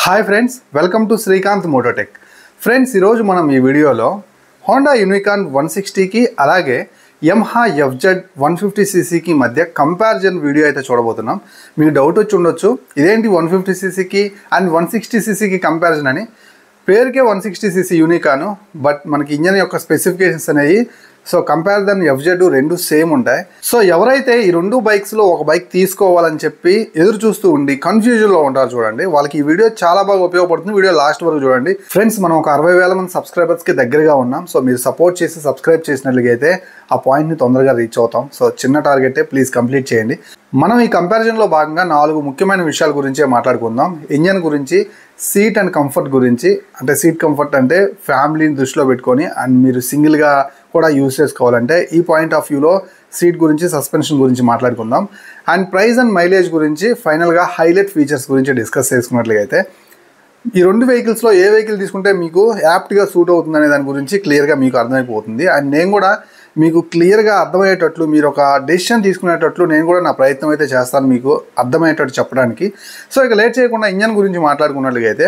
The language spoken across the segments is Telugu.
Hi friends, welcome to Srikanth Mototech. Friends, ఈరోజు మనం ఈ వీడియోలో హోండా యూనికార్న్ 160కి అలాగే యమహా ఎఫ్జెడ్ 150cc మధ్య కంపారిజన్ వీడియో అయితే చూడబోతున్నాం. మీకు డౌట్ వచ్చి ఉండొచ్చు, ఇదేంటి 150cc అండ్ 160cc కంపారిజన్ అని. పేరుకే 160cc యూనికార్న్, బట్ మనకి ఇంజన్ యొక్క స్పెసిఫికేషన్స్ అనేవి కంపేర్ దెన్ ఎఫ్జెడ్ రెండు సేమ్ ఉంటాయి. సో ఎవరైతే ఈ రెండు బైక్స్లో ఒక బైక్ తీసుకోవాలని చెప్పి ఎదురు చూస్తూ ఉండి కన్ఫ్యూజన్లో ఉంటారు చూడండి, వాళ్ళకి ఈ వీడియో చాలా బాగా ఉపయోగపడుతుంది. వీడియో లాస్ట్ వరకు చూడండి. ఫ్రెండ్స్, మనం ఒక 60,000 మంది సబ్స్క్రైబర్స్కి దగ్గరగా ఉన్నాం. సో మీరు సపోర్ట్ చేసి సబ్స్క్రైబ్ చేసినట్లయితే ఆ పాయింట్ని తొందరగా రీచ్ అవుతాం. సో చిన్న టార్గెటే, ప్లీజ్ కంప్లీట్ చేయండి. మనం ఈ కంపారిజన్లో భాగంగా 4 ముఖ్యమైన విషయాల గురించే మాట్లాడుకుందాం. ఇంజన్ గురించి, సీట్ అండ్ కంఫర్ట్ గురించి, అంటే సీట్ కంఫర్ట్ అంటే ఫ్యామిలీని దృష్టిలో పెట్టుకొని అండ్ మీరు సింగిల్గా కూడా యూజ్ చేసుకోవాలంటే ఈ పాయింట్ ఆఫ్ వ్యూలో సీట్ గురించి, సస్పెన్షన్ గురించి మాట్లాడుకుందాం. అండ్ ప్రైస్ అండ్ మైలేజ్ గురించి, ఫైనల్గా హైలైట్ ఫీచర్స్ గురించి డిస్కస్ చేసుకున్నట్లయితే ఈ రెండు వెహికల్స్లో ఏ వెహికల్ తీసుకుంటే మీకు యాప్ట్గా సూట్ అవుతుంది అనే దాని గురించి క్లియర్గా మీకు అర్థమైపోతుంది. అండ్ నేను కూడా మీకు క్లియర్గా అర్థమయ్యేటట్లు, మీరు ఒక డెసిషన్ తీసుకునేటట్లు నేను కూడా నా ప్రయత్నం అయితే చేస్తాను మీకు అర్థమయ్యేటట్టు చెప్పడానికి. సో ఇక లేట్ చేయకుండా ఇంజన్ గురించి మాట్లాడుకున్నట్లయితే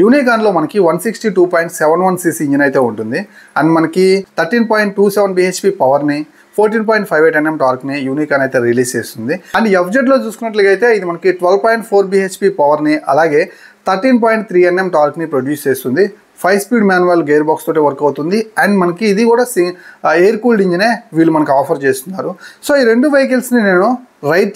యూనికార్న్లో మనకి 162.71cc ఇంజిన్ అయితే ఉంటుంది. అండ్ మనకి 13.27 bhp పవర్ని, 14.58 Nm టార్క్ని యూనికార్న్ అయితే రిలీజ్ చేస్తుంది. అండ్ ఎఫ్జెడ్లో చూసుకున్నట్లయితే ఇది మనకి 12.4 bhp పవర్ని అలాగే 13.3 Nm టార్క్ని ప్రొడ్యూస్ చేస్తుంది. 5 స్పీడ్ మాన్యువల్ గేర్ బాక్స్ తోటి వర్క్ అవుతుంది. అండ్ మనకి ఇది కూడా ఎయిర్ కూల్డ్ ఇంజినే వీళ్ళు మనకు ఆఫర్ చేస్తున్నారు. సో ఈ రెండు వెహికల్స్ని నేను రైడ్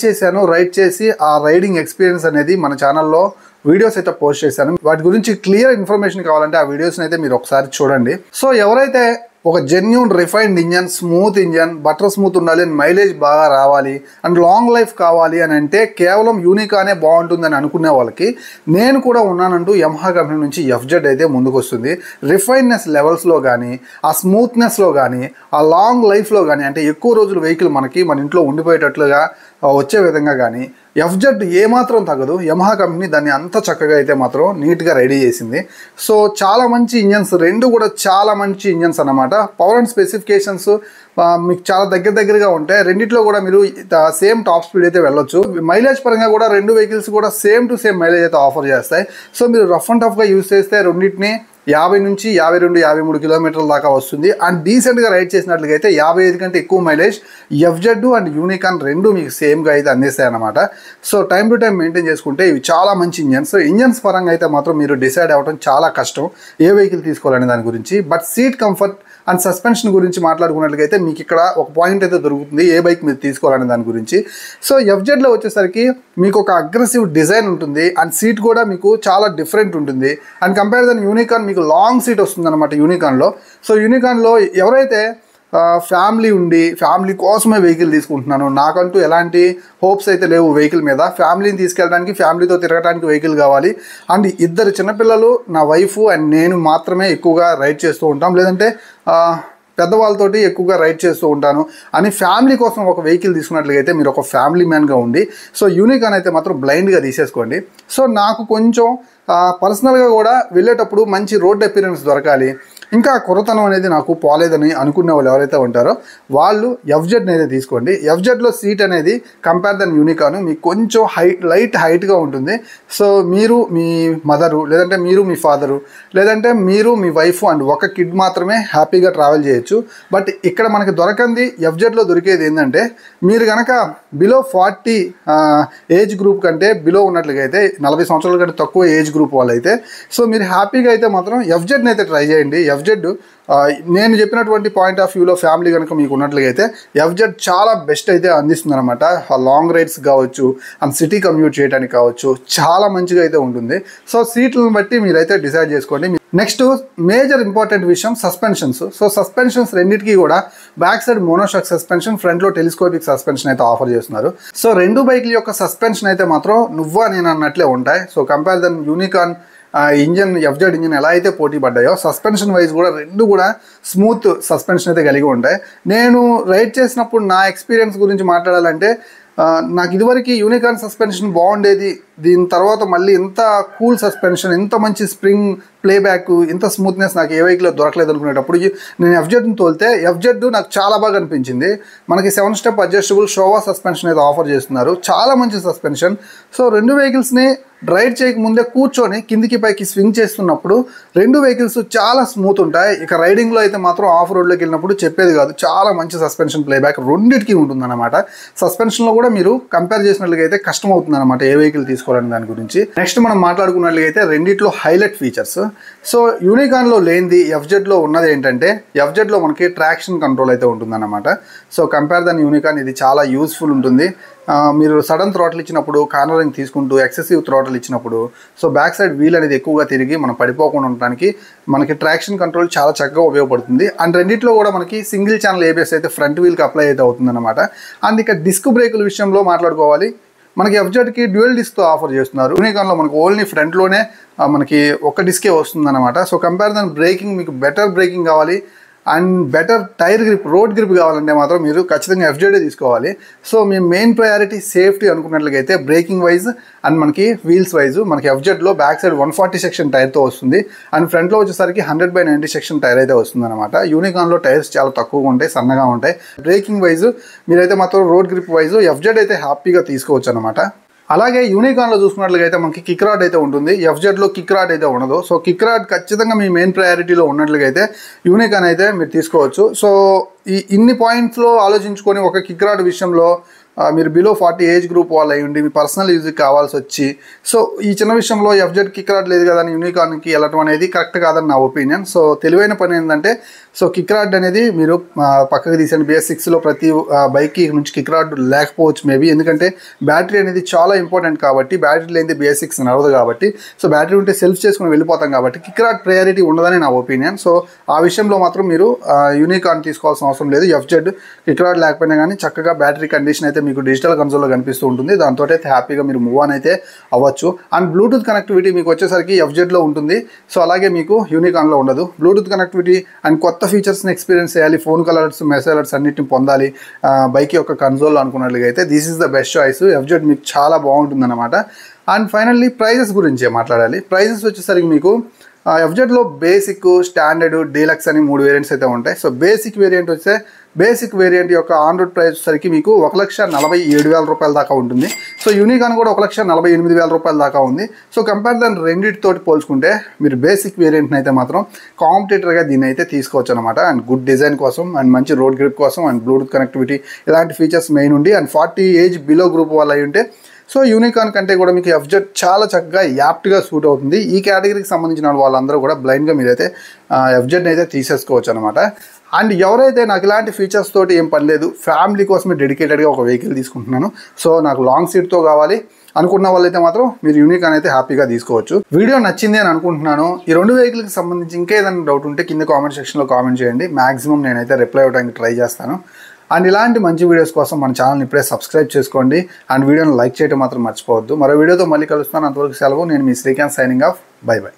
చేసి ఆ రైడింగ్ ఎక్స్పీరియన్స్ అనేది మన ఛానల్లో వీడియోస్ అయితే పోస్ట్ చేశాను. వాటి గురించి క్లియర్ ఇన్ఫర్మేషన్ కావాలంటే ఆ వీడియోస్ని అయితే మీరు ఒకసారి చూడండి. సో ఎవరైతే ఒక genuine refined engine, smooth engine, butter smooth ఉండాలి, మైలేజ్ బాగా రావాలి అండ్ లాంగ్ లైఫ్ కావాలి అని అంటే కేవలం యూనికార్నే బాగుంటుందని అనుకునే వాళ్ళకి నేను కూడా ఉన్నానంటూ యమహా కంపెనీ నుంచి ఎఫ్జెడ్ అయితే ముందుకు వస్తుంది. రిఫైన్నెస్ లెవెల్స్లో కానీ, ఆ స్మూత్నెస్లో కానీ, ఆ లాంగ్ లైఫ్లో కానీ, అంటే ఎక్కువ రోజులు వెహికల్ మన ఇంట్లో ఉండిపోయేటట్లుగా వచ్చే విధంగా కానీ ఎఫ్జెడ్ ఏమాత్రం తగ్గదు. యమహా కంపెనీ దాన్ని అంత చక్కగా అయితే మాత్రం నీట్గా రెడీ చేసింది. సో చాలా మంచి ఇంజన్స్, రెండు కూడా చాలా మంచి ఇంజన్స్ అన్నమాట. పవర్ అండ్ స్పెసిఫికేషన్స్ మీకు చాలా దగ్గరగా ఉంటాయి. రెండిట్లో కూడా మీరు సేమ్ టాప్ స్పీడ్ అయితే వెళ్ళొచ్చు. మైలేజ్ పరంగా కూడా రెండు వెహికల్స్ కూడా సేమ్ టు సేమ్ మైలేజ్ అయితే ఆఫర్ చేస్తాయి. సో మీరు రఫ్ అండ్ టఫ్గా యూజ్ చేస్తే రెండింటిని 50 నుంచి 52, 53 కిలోమీటర్ల దాకా వస్తుంది. అండ్ డీసెంట్గా రైడ్ చేసినట్లయితే 55 కంటే ఎక్కువ మైలేజ్ ఎఫ్జెడ్ అండ్ యూనికార్న్ రెండు మీకు సేమ్గా అయితే అందిస్తాయి అన్నమాట. So time to time maintain చేసుకుంటే ఇవి చాలా మంచి ఇంజన్స్. ఇంజన్స్ పరంగా అయితే మాత్రం మీరు డిసైడ్ అవ్వడం చాలా కష్టం ఏ వెహికల్ తీసుకోవాలనే దాని గురించి. But seat comfort and suspension గురించి మాట్లాడుకున్నట్లయితే మీకు ఇక్కడ ఒక పాయింట్ అయితే దొరుకుతుంది ఏ బైక్ మీరు తీసుకోవాలనే దాని గురించి. సో ఎఫ్జెడ్లో వచ్చేసరికి మీకు ఒక అగ్రెసివ్ డిజైన్ ఉంటుంది అండ్ సీట్ కూడా మీకు చాలా డిఫరెంట్ ఉంటుంది. అండ్ కంపేర్ దెన్ యూనికార్న్ మీకు లాంగ్ సీట్ వస్తుంది అనమాట యూనికార్న్లో. సో యూనికార్న్లో ఎవరైతే ఫ్యామిలీ కోసమే వెహికల్ తీసుకుంటున్నాను, నాకంటూ ఎలాంటి హోప్స్ అయితే లేవు వెహికల్ మీద, ఫ్యామిలీని తీసుకెళ్ళడానికి, ఫ్యామిలీతో తిరగడానికి వెహికల్ కావాలి అండ్ 2 చిన్నపిల్లలు, నా వైఫ్ అండ్ నేను మాత్రమే ఎక్కువగా రైడ్ చేస్తూ ఉంటాం, లేదంటే పెద్దవాళ్ళతోటి ఎక్కువగా రైడ్ చేస్తూ ఉంటాను అని ఫ్యామిలీ కోసం ఒక వెహికల్ తీసుకున్నట్లయితే మీరు ఒక ఫ్యామిలీ మ్యాన్గా ఉండి సో యూనికార్న్ అయితే మాత్రం బ్లైండ్గా తీసేసుకోండి. సో నాకు కొంచెం పర్సనల్గా కూడా వెళ్ళేటప్పుడు మంచి రోడ్ అపీరెన్స్ దొరకాలి, ఇంకా కొరతనం అనేది నాకు పోలేదని అనుకునే వాళ్ళు ఎవరైతే ఉంటారో వాళ్ళు ఎఫ్జెడ్ని అయితే తీసుకోండి. ఎఫ్జెడ్లో సీట్ అనేది కంపేర్ దెన్ యూనికార్న్ మీకు కొంచెం లైట్ హైట్గా ఉంటుంది. సో మీరు మీ మదరు, లేదంటే మీరు మీ ఫాదరు, లేదంటే మీరు మీ వైఫ్ అండ్ ఒక కిడ్ మాత్రమే హ్యాపీగా ట్రావెల్ చేయొచ్చు. బట్ ఇక్కడ మనకి దొరకంది ఎఫ్జెడ్లో దొరికేది ఏంటంటే మీరు కనుక బిలో 40 ఏజ్ గ్రూప్ కంటే బిలో ఉన్నట్లయితే 40 సంవత్సరాల కంటే తక్కువ ఏజ్ గ్రూప్ వాళ్ళైతే సో మీరు హ్యాపీగా అయితే మాత్రం ఎఫ్జెడ్ని అయితే ట్రై చేయండి. ఎఫ్జెడ్ నేను చెప్పినటువంటి పాయింట్ ఆఫ్ వ్యూలో ఫ్యామిలీ కనుక మీకు ఉన్నట్లయితే ఎఫ్జెడ్ చాలా బెస్ట్ అయితే అందిస్తుంది అనమాట. లాంగ్ రైడ్స్ కావచ్చు అండ్ సిటీ కమ్యూట్ చేయడానికి కావచ్చు చాలా మంచిగా అయితే ఉంటుంది. సో సీట్లను బట్టి మీరైతే డిసైడ్ చేసుకోండి. నెక్స్ట్ మేజర్ ఇంపార్టెంట్ విషయం సస్పెన్షన్స్. సో సస్పెన్షన్స్ రెండింటికి కూడా బ్యాక్ సైడ్ మోనోషాక్ సస్పెన్షన్, ఫ్రంట్లో టెలిస్కోపిక్ సస్పెన్షన్ అయితే ఆఫర్ చేస్తున్నారు. సో రెండు బైక్ల యొక్క సస్పెన్షన్ అయితే మాత్రం నువ్వా నేను అన్నట్లే ఉంటాయి. So compare then unicorn engine, FZ engine ఎలా అయితే పోటీ పడ్డాయో సస్పెన్షన్ వైజ్ కూడా రెండు కూడా స్మూత్ సస్పెన్షన్ అయితే కలిగి ఉంటాయి. నేను రైడ్ చేసినప్పుడు నా ఎక్స్పీరియన్స్ గురించి మాట్లాడాలంటే నాకు ఇదివరకు యూనికార్న్ సస్పెన్షన్ బాగుండేది, దీని తర్వాత మళ్ళీ ఇంత కూల్ సస్పెన్షన్, ఇంత మంచి స్ప్రింగ్ ప్లేబ్యాక్, ఇంత స్మూత్నెస్ నాకు ఏ వెహికల్లో దొరకలేదు అనుకునేటప్పుడు నేను ఎఫ్జెడ్ని తోలితే ఎఫ్జెడ్ నాకు చాలా బాగా అనిపించింది. మనకి 7 స్టెప్ అడ్జస్టబుల్ షోవా సస్పెన్షన్ అయితే ఆఫర్ చేస్తున్నారు, చాలా మంచి సస్పెన్షన్. సో రెండు వెహికల్స్ని రైడ్ చేయకముందే కూర్చొని కిందికి పైకి స్వింగ్ చేస్తున్నప్పుడు రెండు వెహికల్స్ చాలా స్మూత్ ఉంటాయి. ఇక రైడింగ్లో అయితే మాత్రం ఆఫ్ రోడ్లోకి వెళ్ళినప్పుడు చెప్పేది కాదు, చాలా మంచి సస్పెన్షన్ ప్లేబ్యాక్ రెండింటికి ఉంటుందన్నమాట. సస్పెన్షన్లో కూడా మీరు కంపేర్ చేసినట్లయితే కష్టం అవుతుందన్నమాట ఏ వెహికల్ తీసుకోవాలని దాని గురించి. నెక్స్ట్ మనం మాట్లాడుకున్నట్లయితే రెండిట్లో హైలైట్ ఫీచర్స్. సో యూనికాన్లో లేనిది ఎఫ్జెడ్లో ఉన్నది ఏంటంటే ఎఫ్జెడ్లో మనకి ట్రాక్షన్ కంట్రోల్ అయితే ఉంటుందన్నమాట. సో కంపేర్ దాని యూనికాన్ ఇది చాలా యూస్ఫుల్ ఉంటుంది. మీరు సడన్ థ్రాటిల్ ఇచ్చినప్పుడు, కార్నరింగ్ తీసుకుంటూ ఎక్సెసివ్ థ్రాటిల్ ఇచ్చినప్పుడు సో బ్యాక్ సైడ్ వీల్ అనేది ఎక్కువగా తిరిగి మనం పడిపోకుండా ఉండడానికి మనకి ట్రాక్షన్ కంట్రోల్ చాలా చక్కగా ఉపయోగపడుతుంది. అండ్ రెండిట్లో కూడా మనకి సింగిల్ ఛానల్ ఏబిఎస్ అయితే ఫ్రంట్ వీల్కి అప్లై అయితే అవుతుందన్నమాట. అండ్ ఇక డిస్క్ బ్రేకుల విషయంలో మాట్లాడుకోవాలి, మనకి ఎఫ్జెడ్కి డ్యూయల్ డిస్క్తో ఆఫర్ చేస్తున్నారు. యూనికాన్లో మనకి ఓన్లీ ఫ్రంట్లోనే మనకి ఒక డిస్కే వస్తుందన్నమాట. సో కంపేర్ దాని బ్రేకింగ్, మీకు బెటర్ బ్రేకింగ్ కావాలి and better tyre grip, road grip కావాలంటే మాత్రం మీరు ఖచ్చితంగా ఎఫ్జెడే తీసుకోవాలి. సో మీ మెయిన్ ప్రయారిటీ సేఫ్టీ అనుకున్నట్లయితే బ్రేకింగ్ వైజ్ అండ్ మనకి వీల్స్ వైజ్ మనకి ఎఫ్జెడ్లో బ్యాక్ సైడ్ 140 సెక్షన్ టైర్తో వస్తుంది అండ్ ఫ్రంట్లో వచ్చేసరికి 100/90 సెక్షన్ టైర్ అయితే వస్తుంది అనమాట. యూనికాన్లో టైర్స్ చాలా తక్కువగా ఉంటాయి, సన్నగా ఉంటాయి. బ్రేకింగ్ వైజ్ మీరైతే మాత్రం రోడ్ గ్రిప్ వైజ్ ఎఫ్జెడ్ అయితే హ్యాపీగా తీసుకోవచ్చు అనమాట. అలాగే యూనికాన్లో చూసుకున్నట్లయితే మనకి కిక్ రాడ్ అయితే ఉంటుంది, ఎఫ్జెడ్లో కిక్ రాడ్ అయితే ఉండదు. సో కిక్ రాడ్ ఖచ్చితంగా మీ మెయిన్ ప్రయారిటీలో ఉన్నట్లయితే యూనికాన్ అయితే మీరు తీసుకోవచ్చు. సో ఇన్ని పాయింట్స్లో ఆలోచించుకొని ఒక కిక్ రాడ్ విషయంలో మీరు బిలో 40 ఏజ్ గ్రూప్ వాళ్ళు అయ్యండి, మీ పర్సనల్ యూజ్కి కావాల్సి వచ్చి సో ఈ చిన్న విషయంలో ఎఫ్జెడ్ కిక్ రాడ్ లేదు కదా అని యూనికాన్కి వెళ్ళటం అనేది కరెక్ట్ కాదని నా ఒపీనియన్. సో తెలివైన పని ఏంటంటే సో కిక్ రాడ్ అనేది మీరు పక్కకి తీసండి. BS6లో ప్రతి బైక్కి నుంచి కిక్ రాడ్ లేకపోవచ్చు మేబీ, ఎందుకంటే బ్యాటరీ అనేది చాలా ఇంపార్టెంట్ కాబట్టి, బ్యాటరీ లేనిది BS6 నడవదు కాబట్టి. సో బ్యాటరీ ఉంటే సెల్ఫ్ చేసుకుని వెళ్ళిపోతాం కాబట్టి కిక్ రాడ్ ప్రయారిటీ ఉండదని నా ఒపీనియన్. సో ఆ విషయంలో మాత్రం మీరు యూనికాన్ తీసుకోవాల్సిన అవసరం లేదు. ఎఫ్జెడ్ కిక్ రాడ్ లేకపోయినా కానీ చక్కగా బ్యాటరీ కండిషన్ అయితే మీకు డిజిటల్ కన్సోల్లో కనిపిస్తూ ఉంటుంది, దాంతో అయితే హ్యాపీగా మీరు మూవ్ ఆన్ అయితే అవ్వచ్చు. అండ్ బ్లూటూత్ కనెక్టివిటీ మీకు వచ్చేసరికి ఎఫ్జెడ్లో ఉంటుంది, సో అలాగే మీకు యూనికాన్లో ఉండదు. బ్లూటూత్ కనెక్టివిటీ అండ్ కొత్త ఫీచర్స్ని ఎక్స్పీరియన్స్ చేయాలి, ఫోన్ కలర్స్, మెసేజ్ అలర్ట్స్ అన్నిటిని పొందాలి బైక్ యొక్క కన్సోల్లో అనుకున్నట్లయితే this is the best choice. FZ మీకు చాలా బాగుంటుందన్నమాట. అండ్ ఫైనల్లీ ప్రైజెస్ గురించే మాట్లాడాలి. ప్రైజెస్ వచ్చేసరికి మీకు ఎఫ్జెడ్లో బేసిక్, స్టాండర్డ్, డీలక్స్ అని 3 వేరియంట్స్ అయితే ఉంటాయి. సో బేసిక్ వేరియంట్ వస్తే బేసిక్ వేరియంట్ యొక్క ఆన్ రోడ్ ప్రైస్ వచ్చేసరికి మీకు 1,47,000 రూపాయల దాకా ఉంటుంది. సో యూనికాన్ కూడా 1,48,000 రూపాయల దాకా ఉంది. సో కంపేర్ దాన్ని రెండింటితోటి పోల్చుకుంటే మీరు బేసిక్ వేరియంట్ని అయితే మాత్రం కాంపిటేటర్గా దీన్ని అయితే తీసుకోవచ్చు అనమాట. అండ్ గుడ్ డిజైన్ కోసం అండ్ మంచి రోడ్ గ్రిప్ కోసం అండ్ బ్లూటూత్ కనెక్టివిటీ ఇలాంటి ఫీచర్స్ మెయిన్ ఉండి అండ్ 40 ఏజ్ బిలో గ్రూప్ వాళ్ళు అయి ఉంటే సో యూనికాన్ కంటే కూడా మీకు ఎఫ్జెడ్ చాలా చక్కగా యాప్ట్గా సూట్ అవుతుంది. ఈ కేటగిరీకి సంబంధించిన వాళ్ళందరూ కూడా బ్లైండ్గా మీరైతే ఎఫ్జెడ్ని అయితే తీసేసుకోవచ్చు అనమాట. అండ్ ఎవరైతే నాకు ఇలాంటి ఫీచర్స్ తోటి ఏం పని లేదు, ఫ్యామిలీ కోసమే డెడికేటెడ్గా ఒక వెహికల్ తీసుకుంటున్నాను, సో నాకు లాంగ్ సీట్తో కావాలి అనుకున్న వాళ్ళైతే మాత్రం మీరు యూనికాన్ అయితే హ్యాపీగా తీసుకోవచ్చు. వీడియో నచ్చింది అని అనుకుంటున్నాను. ఈ రెండు వెహికల్కి సంబంధించి ఇంకా ఏదైనా డౌట్ ఉంటే కింద కామెంట్ సెక్షన్లో కామెంట్ చేయండి, మ్యాక్సిమం నేనైతే రిప్లై అవ్వడానికి ట్రై చేస్తాను. అండ్ ఇలాంటి మంచి వీడియోస్ కోసం మన ఛానల్ని ఇప్పుడే సబ్స్క్రైబ్ చేసుకోండి అండ్ వీడియోని లైక్ చేయడం మాత్రం మర్చిపోవద్దు. మరో వీడియోతో మళ్ళీ కలుస్తాను, అంతవరకు సెలవు. నేను మీ Srikanth, signing off. Bye by.